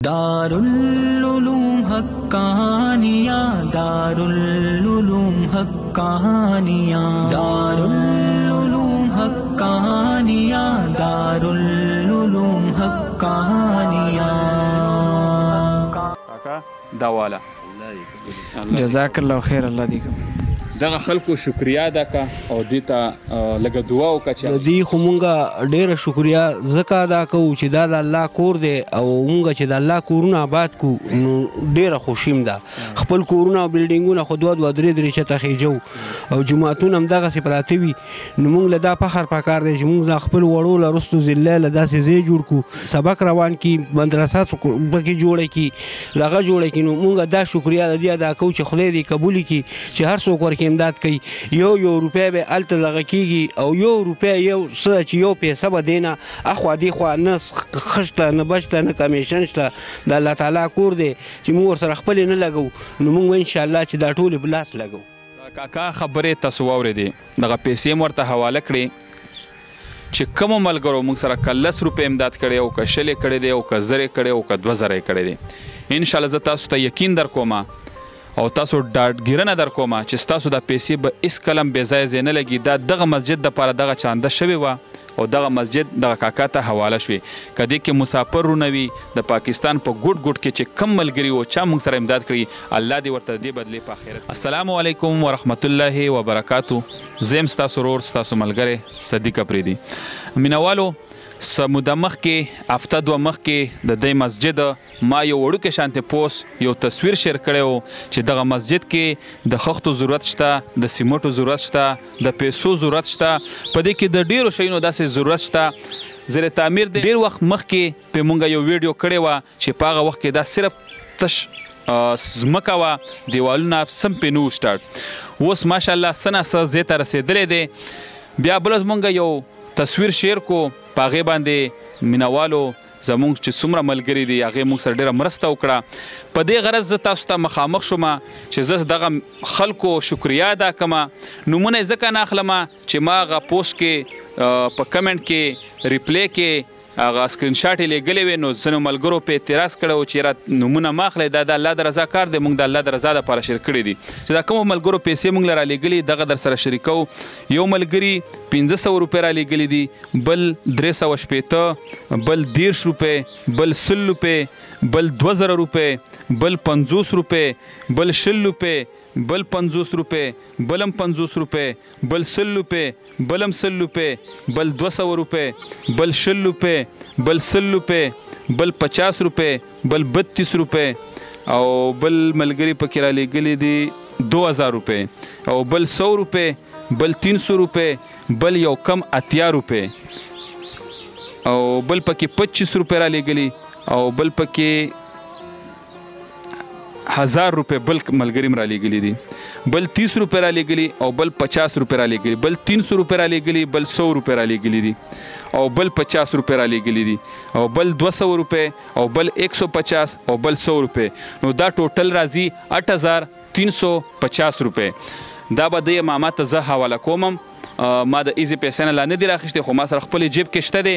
दारुल-उलूम हक्कानिया, दारुल-उलूम हक्कानिया, दारुल-उलूम हक्कानिया, दारुल-उलूम हक्कानिया। काका दावाला جزاک الله خیر. الله دې کوي دغه خلکو شکریا ادا کا او دې ته لږه دعا وکړه چې دې خو مونږه ډېره شکریا ځکه ادا کوو چې دا د الله کور دی او مونږ چې د الله کورونه آباد کو نو ډېره خوشیم ده. خپل کورونه او بلډینګونه خو دوه درې درې چته خېجو او جوماتونه همدغسې پراته وي نو مونږ له دا فخر پکار دی چې مونږ د خپل وړو له رستو ضلع له داسې ځای جوړ کړو سبق روان کړي مدرسه پکې جوړه کړي دغه جوړه کړي نو مونږ دا شکریا د دې ادا کوو چې خدای دې قبول کړي چې هر څوک ورکې امداد کوي. یو روپۍ به هلته دغه کېږي او یو روپۍ یو څه چې یو پیسه به دی نه اخوا دېخوا نه ښه شته نه بد شته نه کمیشن شته د الله تعالی کور دی چې موږ ورسره خپلې نه لګو نو موږ انشاءالله چې دا ټولې په لاس لګو. کاکا خبرې تاسو واورېدې دغه پیسې هم ورته حواله کړې چې کومو ملګرو موږ سره که 10 روپۍ امداد کړی او که 100 یې کړی دی او که 1000 یې کړی او که 2000 یې کړی دی انشاءالله زه تاسو ته یقین در کوم او تاسو ډاډګیرنه در کومه چې ستاسو د پیسې به هېڅ کلم بې ځایه ځای نه لګي. دا دغه مسجد دپاره دغه چانده شوې وه او دغه مسجد دغه کاکا ته حواله شوې. که دې کې مسافر رونه وي د پاکستان په ګوټ ګوټ کې چې کم ملګري و چا موږ سره امداد کړي الله دې ورته دې بدلې په آخرت. السلام علیکم ورحمت الله وبرکاتو. زه یم ستاسو ورور ستاسو ملګری صدیق اپریدي. مینوالو موده مخکې هفته دوه مخکې د دې مسجد ما یو وړوکی شانتې پوسټ یو تصویر شیر کړی و چې دغه مسجد کې د خښتو ضرورت شته د سیمټو ضرورت شته د پیسو ضرورت شته په دې کې د ډیرو شیانو داسې ضرورت شته. زیر تعمیر د ډیر وخت مخکې په مونږ یو ویډیو کړی وه چې په هغه وخت کې دا صرف تش ځمکه وه دیوالونه سم پې نه و سټارټ. اوس ماشاءالله څه نه څه ځای ته رسېدلی دی. بیا بله مونږ یو تصویر شیر کو په هغې باندې مینوالو زمونږ چې څومره ملګري دي هغې موږ سره ډېره مرسته وکړه. په دې غرض زه تاسو ته مخامخ شومه چې زه دغه خلکو شکریا ادا کړمه. نومونه یې ځکه نه اخلمه چې ما هغه پوسټ کې په کمنټ کې ریپلی کې هغه سکرین شاټ یې لیږلی وې نو ځینو ملګرو پې اعتراض کړی و چې یاره نومونه مه اخلی دا د الله د رضا کار دی موږ د الله د رضا دپاره شیر کړي دي چې دا کومو ملګرو پیسې موږ له رالیږلي دغه در سره شریکوو. یو ملګري 1500 روپۍ رالیږلي دي بل 360 بل 10 روپۍ بل 100 روپۍ بل 2000 روپۍ بل 50 روپۍ بل 100 روپۍ بل 50 روپۍ بلم 50 روپۍ بل 100 روپۍ بلم 100 روپۍ بل 200 روپۍ بل 100 روپۍ بل 100 روپۍ بل 50 روپۍ بل 32 روپۍ او بل ملګري پکې رالیږلي دي 2000 روپۍ او بل 100 روپۍ بل 300 روپۍ بل یو کم 80 روپۍ او بل پکې 25 روپۍ رالیږلي او بل پکې 1000 روپۍ بل ملګري هم رالیږلي دي بل 30 روپۍ رالیږلي او بل 50 روپۍ رالیږلي بل 300 روپۍ رالیږلي بل 100 روپۍ رالیږلي دي او بل 50 روپۍ رالیږلي دي او بل 200 روپۍ او بل 150 او بل 100 روپۍ نو دا ټوټل راځي 8350 روپۍ. دا به د ماما ته زه حواله کومم. ما د ایزي پیسې نه لا نه دي راخیستې خو ما سره خپلې جیب کې شته دی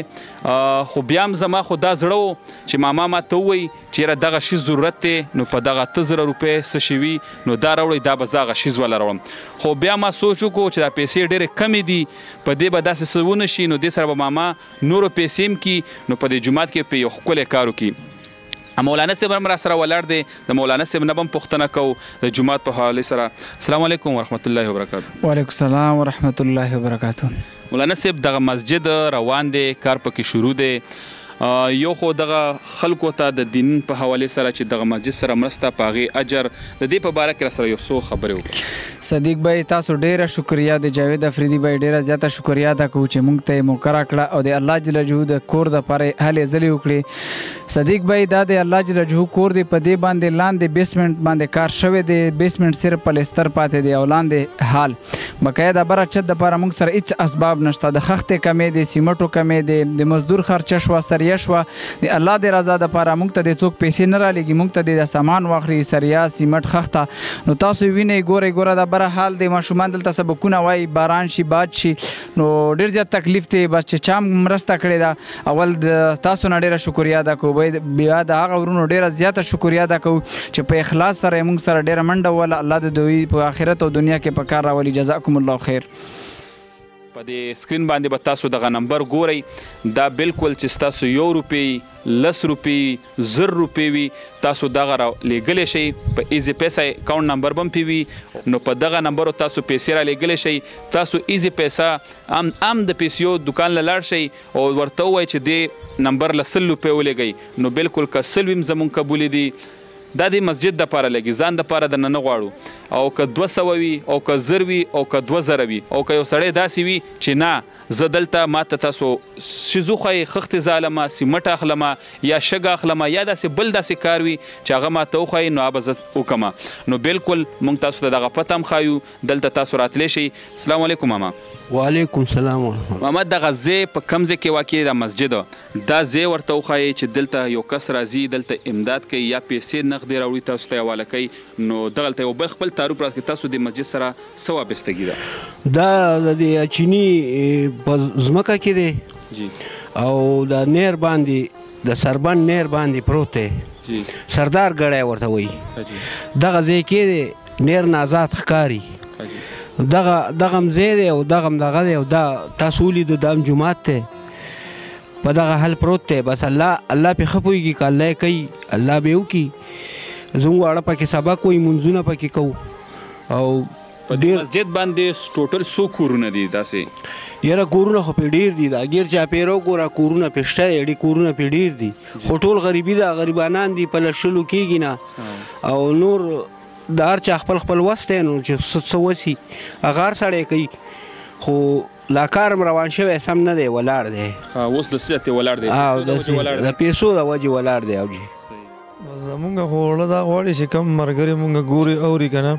خو بیا هم زما خو دا زړه و چې ماما ما ته ووایي چې یاره دغه شي ضرورت دی نو په دغه 8000 روپۍ څه شي وي نو دا راوړئ دا به زه هغه شیز وله راوړم. خو بیا ما سوچ وکړو چې دا پیسې ډېرې کمې دي په دې به داسې څه ونه شي نو دې سره به ماما نورو پیسې هم کړي نو په دې جومات کې په یو ښکلی کار وکړي. مولانا صاحب هم را سره ولاړ دی د مولانا صاحب نه به هم پوښتنه کوو د جومات په حوالې سره. السلام علیکم ورحمت الله وبرکاتو. وعلیکم السلام ورحمت الله وبرکاتو. مولانا صاحب دغه مسجد روان دی کار پکې شروع دی یو خو دغه خلکو ته د دین په حوالې سره چې دغه مسجد سره مرسته په هغې اجر د دې په باره کې را سره یو څو خبرې وکړي. صدیق بھائی تاسو ډیره شکریا د جاوید افریدي بھائی ډیره زیاته شکریا ادا کوو چې موږ ته یې موقره کړه او د الله جل جلاله د کور دپاره هلې ځلې وکړې. صدیق بھائی دا د الله جل جلاله کور دی په دې باندې لاندې بیسمنټ باندې کار شوی دی بیسمنټ صرف پلستر پاتې دی او لاندې حال بقاعده بره چت دپاره موږ سره هېڅ اسباب نشته د خښتې کمې دی سیمټو کمې دی د مزدور خرچه شوه سریه شکریا شوه د الله د رضا دپاره موږ ته د څوک پیسې نه رالیږي موږ ته د سامان واخلي سریا سیمټ خښته نو تاسو وینئ ګوره دا بره حال د ماشومان دلته سبقونه وایي باران شي باد شي نو ډېر زیات تکلیف دی بس چې چا مرسته کړې ده اول د تاسو نه ډېره شکریا ادا کوو بیا د هغه ورونو ډېره زیاته شکریا ادا کوو چې په اخلاص سره یې موږ سره ډېره منډه وله الله د دوی په آخرت او دنیا کې په کار راولي جزاکم الله خیر په دې سکرین باندې به تاسو دغه نمبر ګورئ دا بالکل چې ستاسو 1 روپۍ 10 روپۍ 1000 روپۍ وي تاسو دغه رالیږلی شئ په ایزي پیسه اکاونټ نمبر به هم پې وي نو په دغه نمبرو تاسو پیسې رالیږلی شئ تاسو ایزي پیسه هم د پیسو دکان له لاړ شئ او ورته ووایئ چې دې نمبر له 100 روپۍ ولیږئ نو بالکل که 100 وي هم زمونږ قبولې دي دا د مسجد دپاره لګي ځان دپاره درنه نه غواړو او که 200 وي او که 1000 وي او که 2000 وي او که یو سړی داسې وي چې نه زه دلته ماته تاسو شیز وښایئ خښتې زه اخلمه سیمټ اخلمه یا شګه اخلمه یا داسې بل داسې کار وي چې هغه ماته وښایي نو هغه به زه وکړمه نو بالکل موږ تاسو ته دغه پته هم ښایو دلته تاسو راتلی شئ السلام علیکم ماما وعلیکم السلام ماما دغه ځای په کوم ځای کې واقع د مسجد دا ځای ورته وښایئ چې دلته یو کس راځي دلته امداد کوي یا پیسې نغدې راوړي تاسو ته حواله کوي نو دغلته یو بل خپل تعارف راکړئ تاسو د مسجد سره څه وابستګي ده دا د اچیني په ځمکه کې دی او د نیر باندې د سربند نیر باندې پروت دی سردار ګړی ورته وایي دغه ځای کې دی نیر نه آزاد ښکاري دغه هم ځای دی او دغه هم دغه دی او دا تاسو ولیدو دا هم جومات دی په دغه حل پروت دی بس الله پې ښه پوهېږي که الله یې کوي الله به یې وکړي زموږ واړه پکې سبق وایي مونځونه پکې کوو او په دې مسجد باندې ټوټل څو کورونه دي داسې یاره کورونه خو پې ډېر دي دا ګیر چاپېره وګوره کورونه پې شته دی ډېر کورونه پې ډېر دي خو ټول غریبي ده غریبانان دي په لشلو کېږي نه او نور د هر چا خپل خپل وس دی نو چې څه وسي هغه هر سړی کوي خو لا کار هم روان شوی سم نه دی ولاړ دی اوس د څه ته ولاړ دی د پیسو د وجې ولاړ دی او جي زمونږ خو وړه دا غواړي چې کم ملګري مونږ ګوري اوري که نه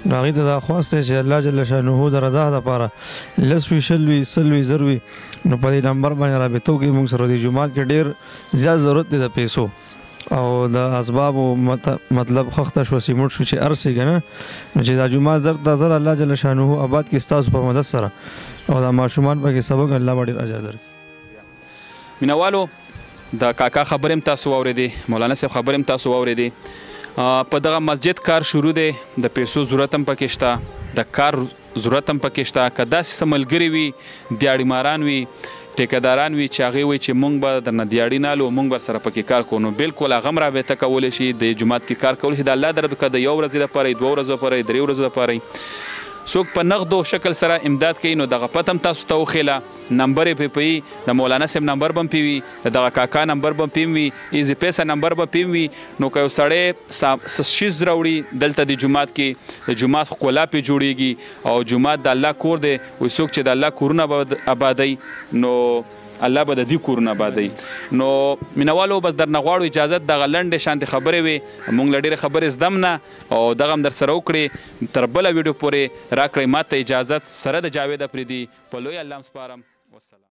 نو هغوی ته دا خواست دی چې الله جل شانه د رضا دپاره 10 وي 20 وي 100 وي 1000 وي نو په دې نمبر باندې رابطه وکړي مونږ سره د جومات کې ډېر زیات ضرورت دی د پیسو او د اسبابو مطلب خښته شو سیمټ شو چې ارسي که نه نو چې دا جومات زر دا زر الله جل شانه آباد کړي ستاسو په مدد سره او دا ماشومان پکې سبق الله به ډېر اجر درکړي مینوالو د کاکا خبرې هم تاسو واورېدې مولانا صاحب خبرې هم تاسو واورېدې په دغه مسجد کار شروع دی د پیسو ضرورت هم پکې شته د کار ضرورت هم پکې شته که داسې څه ملګري وي دیاړي ماران وي ټیکهداران وي چې هغې وایي چې موږ به درنه دیاړي نه الو موږ به سره پکې کار کوو نو بالکل هغه هم رابطه کولی شي د جومات کې کار کولی شي د الله در که د 1 ورځې لپاره 2 ورځو لپاره 3 ورځو لپاره څوک په نغدو شکل سره امداد کوي نو دغه پته هم تاسو ته وښیله نمبر یې پې پوي د مولانا صاحب نمبر به هم پې وي د دغه کاکا نمبر به هم پې وي ایزي پیسه نمبر به پې وي نو که یو سړی شیز راوړي دلته د جومات کې د جومات ښکلا پې جوړیږي او جومات د الله کور دی وایي څوک چې د الله کورونه آبادوي نو الله به د دې کورونه آبادوي نو مینوالو بس درنه غواړو اجازت دغه لنډې شانتې خبرې وې موږ له ډېرې خبرې زده هم نه او دغه هم در سره وکړې تر بله ویډیو پورې راکړئ ما ته اجازت سره د جاوید افریدي په لوی الله هم سپارم والسلام